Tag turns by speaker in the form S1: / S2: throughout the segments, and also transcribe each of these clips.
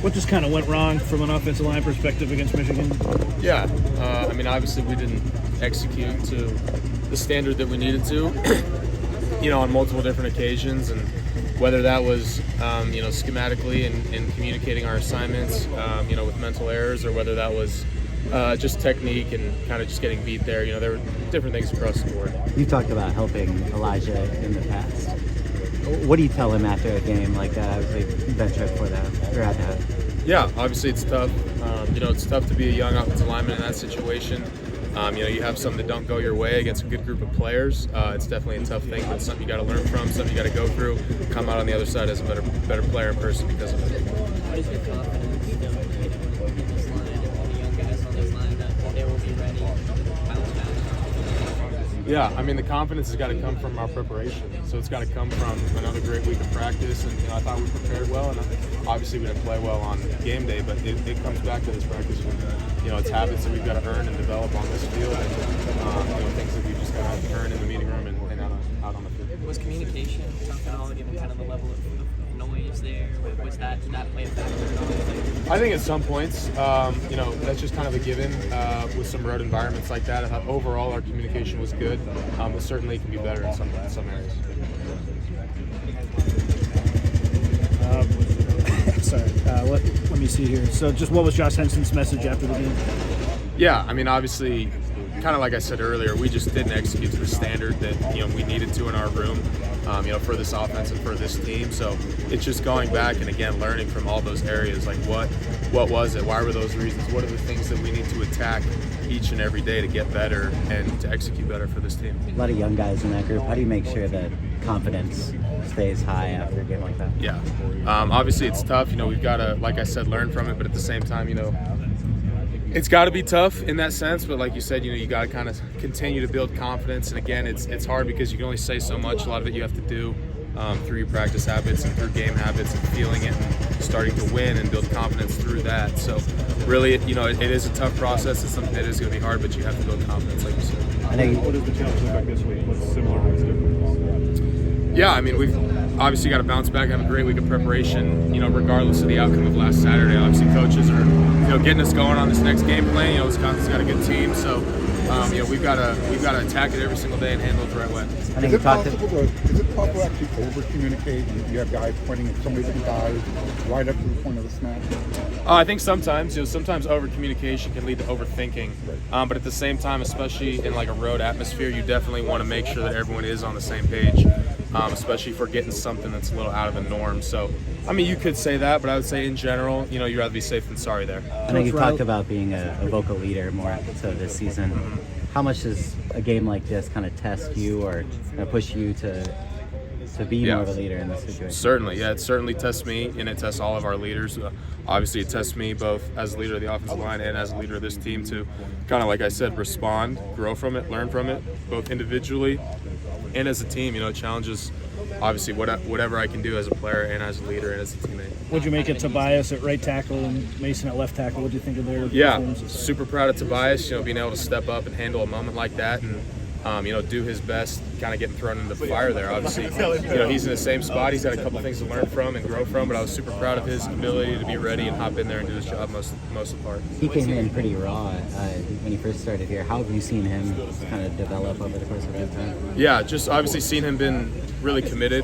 S1: What just kind of went wrong from an offensive line perspective against Michigan?
S2: Yeah, I mean, obviously we didn't execute to the standard that we needed to, on multiple different occasions, and whether that was, schematically and communicating our assignments, with mental errors, or whether that was just technique and kind of just getting beat there. There were different things across the board.
S3: You talked about helping Elijah in the past. What do you tell him after a game like that? Obviously, bench right for that, or at that.
S2: Yeah, obviously it's tough. It's tough to be a young offensive lineman in that situation. You have some that don't go your way against a good group of players. It's definitely a tough thing, but it's something you got to learn from, something you got to go through, come out on the other side as a better player in person because of it.
S4: What is your confidence still in this line and all the young guys on this line that they will be ready to bounce back?
S2: Yeah, I mean, the confidence has got to come from our preparation. So it's got to come from another great week of practice. And I thought we prepared well, and obviously we didn't play well on game day, but it comes back to this practice. It's habits that we've got to earn and develop on this field, and things that we've just got to earn in the meeting room and out on the field.
S4: Was communication tough at all, given kind of the level of noise there? Did that play a factor at all?
S2: I think at some points, that's just kind of a given with some road environments like that. I thought overall our communication was good, but certainly it can be better in some areas.
S1: Let me see here. So just what was Josh Henson's message after the game?
S2: Yeah, I mean, obviously, kind of like I said earlier, we just didn't execute to the standard that we needed to in our room, for this offense and for this team. So it's just going back and again learning from all those areas, like what was it? Why were those reasons? What are the things that we need to attack each and every day to get better and to execute better for this team?
S3: A lot of young guys in that group. How do you make sure that confidence stays high after a game like that?
S2: Yeah, obviously it's tough. We've got to, like I said, learn from it, but at the same time, it's got to be tough in that sense, but like you said, you got to kind of continue to build confidence. And again, it's hard because you can only say so much. A lot of it you have to do through your practice habits and through game habits and feeling it and starting to win and build confidence through that. So really, it is a tough process. It's something that is going to be hard, but you have to build confidence, like you said.
S5: What does the challenge look like this week? What's similar, what's different?
S2: Yeah, I mean, we've obviously got to bounce back, have a great week of preparation, regardless of the outcome of last Saturday. Obviously, coaches are, getting us going on this next game plan. Wisconsin's got a good team, so, we've got to attack it every single day and handle it the right way.
S6: Is it possible to actually over-communicate and you have guys pointing at so many different guys right up to the point of the snap?
S2: I think sometimes over-communication can lead to overthinking, but at the same time, especially in like a road atmosphere, you definitely want to make sure that everyone is on the same page, especially if we're getting something that's a little out of the norm. So, I mean, you could say that, but I would say in general, you'd rather be safe than sorry there.
S3: I know you talked about being a vocal leader more so this season. How much does a game like this kind of test you or push you to be more of a leader in this situation?
S2: Certainly, yeah. It certainly tests me, and it tests all of our leaders. Obviously, it tests me both as a leader of the offensive line and as a leader of this team to kind of, like I said, respond, grow from it, learn from it, both individually and as a team. It challenges, obviously, whatever I can do as a player and as a leader and as a teammate.
S1: What'd you make of Tobias at right tackle and Mason at left tackle? What'd you think of their performances?
S2: Super proud of Tobias, being able to step up and handle a moment like that and, do his best, kind of getting thrown into the fire there. Obviously, he's in the same spot. He's got a couple things to learn from and grow from, but I was super proud of his ability to be ready and hop in there and do his job most of the part.
S3: He came in pretty raw when he first started here. How have you seen him kind of develop over the course of that time?
S2: Yeah, just obviously seen him been really committed.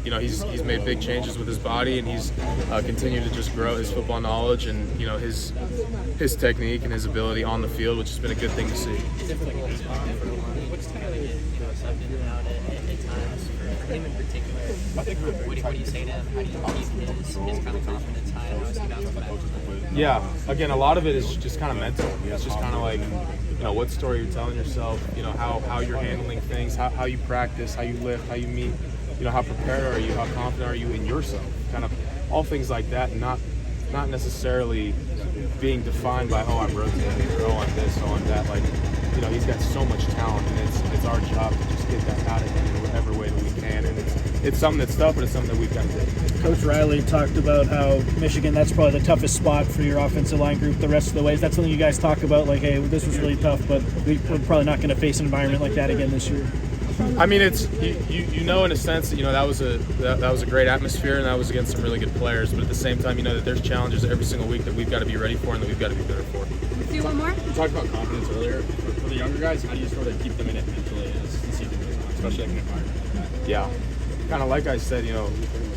S2: He's made big changes with his body, and he's continued to just grow his football knowledge and his technique and his ability on the field, which has been a good thing to see.
S4: What's kind of subbed in and out at times for him in particular? What do you say to him? How do you keep his kind of confidence high? How is he bouncing back?
S2: Yeah, again, a lot of it is just kind of mental. It's just kind of like, what story you're telling yourself, how you're handling things, how you practice, how you lift, how you meet, how prepared are you, how confident are you in yourself, kind of all things like that, and not necessarily being defined by, I'm rotating, or I'm this, I'm that. Like, he's got so much talent, and it's our job to just get that out of him in whatever way that we can. And it's something that's tough, but it's something that we've got to do.
S1: Coach Riley talked about how Michigan, that's probably the toughest spot for your offensive line group the rest of the way. Is that something you guys talk about? Like, hey, this was really tough, but we're probably not going to face an environment like that again this year.
S2: I mean, it's you know, in a sense that that was a great atmosphere and that was against some really good players. But at the same time, you know that there's challenges every single week that we've got to be ready for and that we've got to be better for.
S7: Let's do one more.
S5: You talked about confidence earlier. For the younger guys, how do you sort of keep them in it mentally as the season goes on, especially like an environment like that?
S2: Yeah, kind of like I said,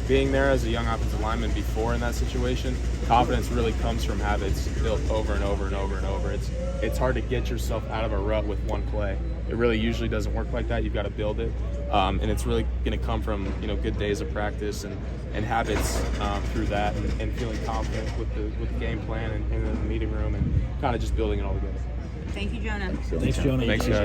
S2: being there as a young offensive lineman before in that situation, confidence really comes from habits built over and over and over and over. It's hard to get yourself out of a rut with one play. It really usually doesn't work like that. You've got to build it, and it's really going to come from good days of practice and habits through that, and feeling confident with the game plan and in the meeting room, and kind of just building it all together.
S7: Thank you, Jonah.
S1: Thanks, Jonah.
S2: Thanks, guys.